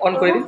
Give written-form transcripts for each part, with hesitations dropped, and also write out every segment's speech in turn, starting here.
On করে দিন।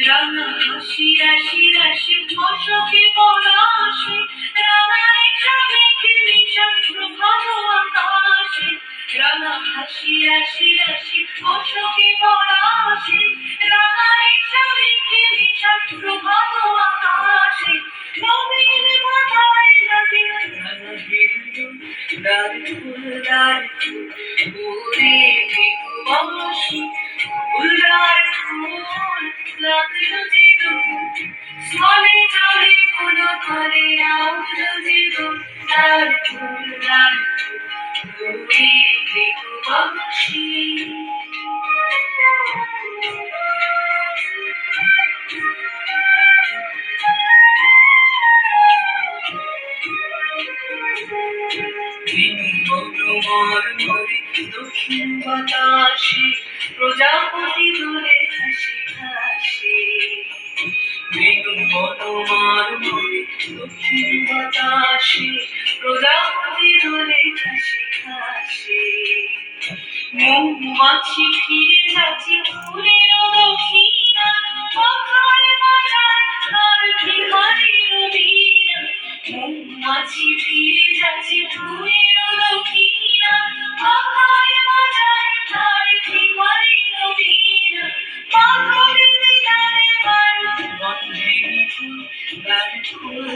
রাঙা হাসি রাশি রাশি ফসকে পলাশে রাঙা রেখা মেঘে নিঃশব্দ ভালো আকাশে রাঙা হাসি রাশি রাশি ফসকে পলাশে রাঙা রেখা মেঘে নিঃশব্দ ভালো আকাশে নবীন মাথায় লাগে রাঙা হিন্দু দার ফুল ওরে বিকুবাসী ফুলদার ফুল লাগলো জীবন স্মলে চলে কোনো করে আউলো জীবন তার ফুল ওরে বিকুবাসী দক্ষিণ বাতাসে প্রজাপতি দূরে হাসি হাসে বনমার মনে দক্ষিণ বাতাসে প্রজাপতি দূরে হাসি হাসে মৌমাছি ফিরে যাচ্ছে ফুলের দক্ষিণা পাখায় বাজায় তার বিহারীর বীণা মৌমাছি ফিরে যাচ্ছে ফুলের দক্ষিণা পাখায় বাজায় তার বিহারীর বীণা পাখরে বিদারে বার বন্ধে মিঠু গান ফুল